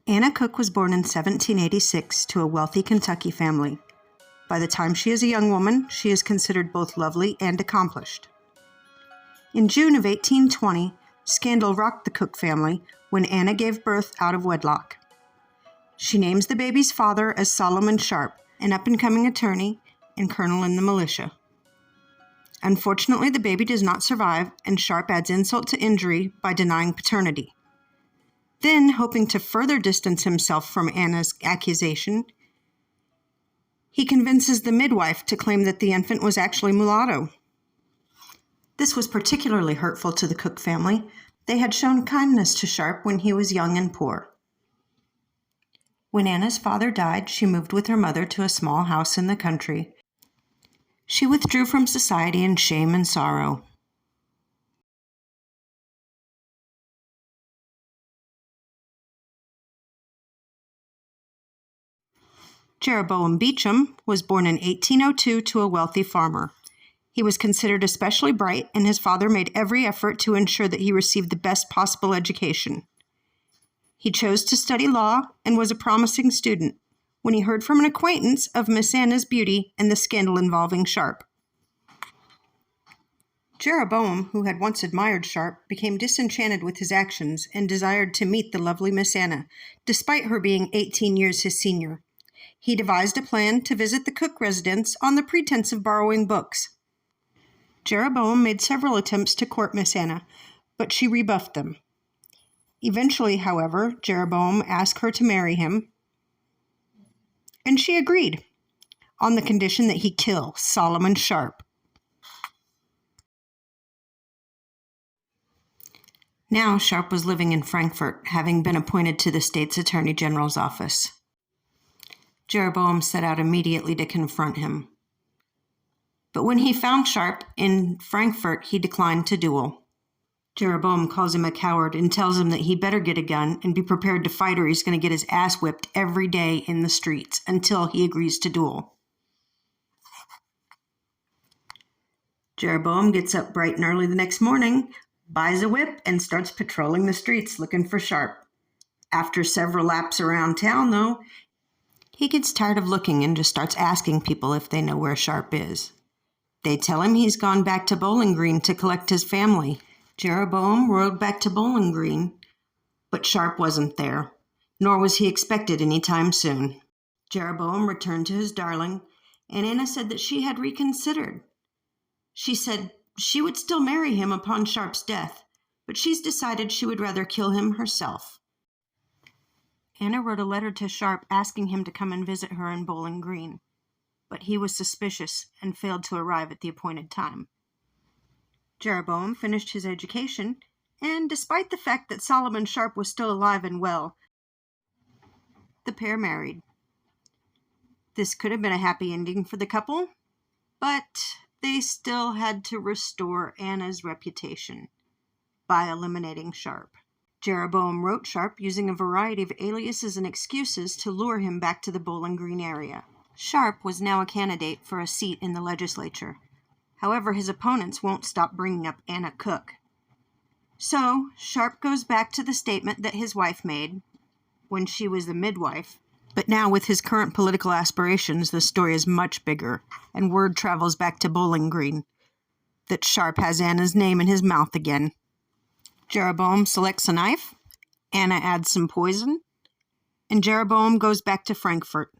Anna Cooke was born in 1786 to a wealthy Kentucky family. By the time she is a young woman, she is considered both lovely and accomplished. In June of 1820, scandal rocked the Cooke family when Anna gave birth out of wedlock. She names the baby's father as Solomon Sharp, an up-and-coming attorney and colonel in the militia. Unfortunately, the baby does not survive, and Sharp adds insult to injury by denying paternity. Then, hoping to further distance himself from Anna's accusation, he convinces the midwife to claim that the infant was actually mulatto. This was particularly hurtful to the Cooke family. They had shown kindness to Sharp when he was young and poor. When Anna's father died, she moved with her mother to a small house in the country. She withdrew from society in shame and sorrow. Jeroboam Beecham was born in 1802 to a wealthy farmer. He was considered especially bright, and his father made every effort to ensure that he received the best possible education. He chose to study law and was a promising student when he heard from an acquaintance of Miss Anna's beauty and the scandal involving Sharp. Jeroboam, who had once admired Sharp, became disenchanted with his actions and desired to meet the lovely Miss Anna, despite her being 18 years his senior. He devised a plan to visit the Cooke residence on the pretense of borrowing books. Jeroboam made several attempts to court Miss Anna, but she rebuffed them. Eventually, however, Jeroboam asked her to marry him, and she agreed, on the condition that he kill Solomon Sharp. Now Sharp was living in Frankfort, having been appointed to the state's attorney general's office. Jeroboam set out immediately to confront him. But when he found Sharp in Frankfort, he declined to duel. Jeroboam calls him a coward and tells him that he better get a gun and be prepared to fight, or he's going to get his ass whipped every day in the streets until he agrees to duel. Jeroboam gets up bright and early the next morning, buys a whip, and starts patrolling the streets looking for Sharp. After several laps around town, though, he gets tired of looking and just starts asking people if they know where Sharp is. They tell him he's gone back to Bowling Green to collect his family. Jeroboam rode back to Bowling Green, but Sharp wasn't there, nor was he expected any time soon. Jeroboam returned to his darling, and Anna said that she had reconsidered. She said she would still marry him upon Sharp's death, but she's decided she would rather kill him herself. Anna wrote a letter to Sharp asking him to come and visit her in Bowling Green, but he was suspicious and failed to arrive at the appointed time. Jeroboam finished his education, and despite the fact that Solomon Sharp was still alive and well, the pair married. This could have been a happy ending for the couple, but they still had to restore Anna's reputation by eliminating Sharp. Jeroboam wrote Sharp using a variety of aliases and excuses to lure him back to the Bowling Green area. Sharp was now a candidate for a seat in the legislature. However, his opponents won't stop bringing up Anna Cooke. So, Sharp goes back to the statement that his wife made when she was the midwife. But now, with his current political aspirations, the story is much bigger, and word travels back to Bowling Green that Sharp has Anna's name in his mouth again. Jeroboam selects a knife, Anna adds some poison, and Jeroboam goes back to Frankfort.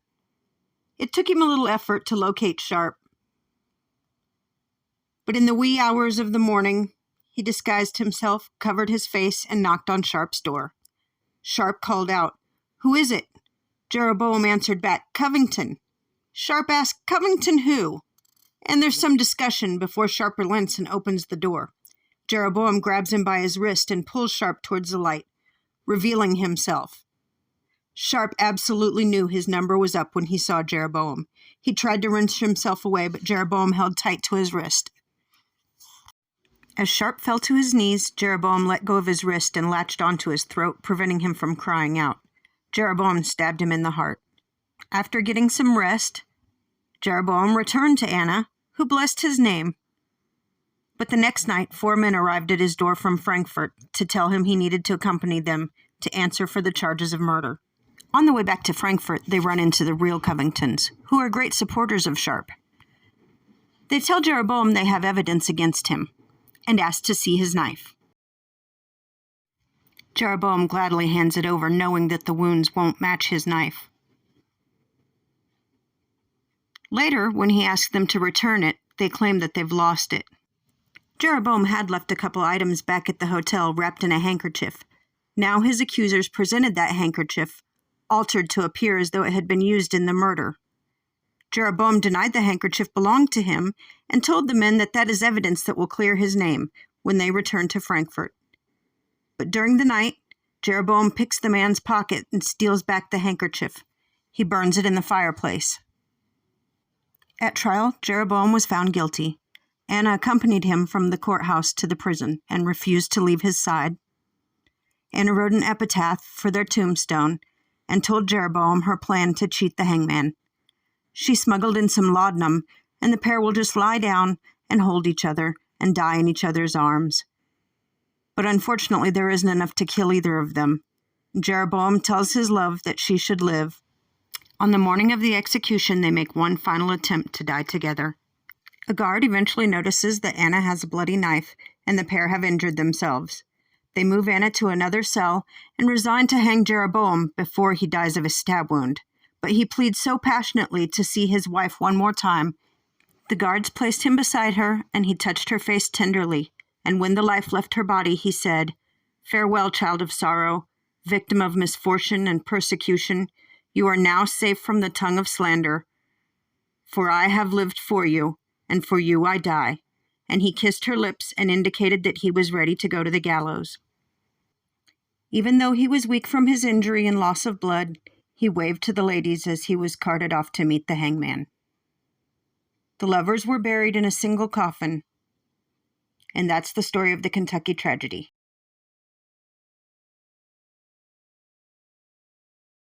It took him a little effort to locate Sharp, but in the wee hours of the morning, he disguised himself, covered his face, and knocked on Sharp's door. Sharp called out, "Who is it?" Jeroboam answered back, "Covington." Sharp asked, "Covington who?" And there's some discussion before Sharp relents and opens the door. Jeroboam grabs him by his wrist and pulls Sharp towards the light, revealing himself. Sharp absolutely knew his number was up when he saw Jeroboam. He tried to wrench himself away, but Jeroboam held tight to his wrist. As Sharp fell to his knees, Jeroboam let go of his wrist and latched onto his throat, preventing him from crying out. Jeroboam stabbed him in the heart. After getting some rest, Jeroboam returned to Anna, who blessed his name. But the next night, 4 men arrived at his door from Frankfort to tell him he needed to accompany them to answer for the charges of murder. On the way back to Frankfurt, they run into the real Covingtons, who are great supporters of Sharp. They tell Jeroboam they have evidence against him, and ask to see his knife. Jeroboam gladly hands it over, knowing that the wounds won't match his knife. Later, when he asks them to return it, they claim that they've lost it. Jeroboam had left a couple items back at the hotel wrapped in a handkerchief. Now his accusers presented that handkerchief, altered to appear as though it had been used in the murder. Jeroboam denied the handkerchief belonged to him and told the men that that is evidence that will clear his name when they return to Frankfurt. But during the night, Jeroboam picks the man's pocket and steals back the handkerchief. He burns it in the fireplace. At trial, Jeroboam was found guilty. Anna accompanied him from the courthouse to the prison and refused to leave his side. Anna wrote an epitaph for their tombstone and told Jeroboam her plan to cheat the hangman. She smuggled in some laudanum, and the pair will just lie down and hold each other and die in each other's arms. But unfortunately, there isn't enough to kill either of them. Jeroboam tells his love that she should live. On the morning of the execution, they make one final attempt to die together. A guard eventually notices that Anna has a bloody knife, and the pair have injured themselves. They move Anna to another cell and resign to hang Jeroboam before he dies of a stab wound. But he pleads so passionately to see his wife one more time. The guards placed him beside her, and he touched her face tenderly. And when the life left her body, he said, "Farewell, child of sorrow, victim of misfortune and persecution. You are now safe from the tongue of slander. For I have lived for you, and for you I die." And he kissed her lips and indicated that he was ready to go to the gallows. Even though he was weak from his injury and loss of blood, he waved to the ladies as he was carted off to meet the hangman. The lovers were buried in a single coffin. And that's the story of the Kentucky tragedy.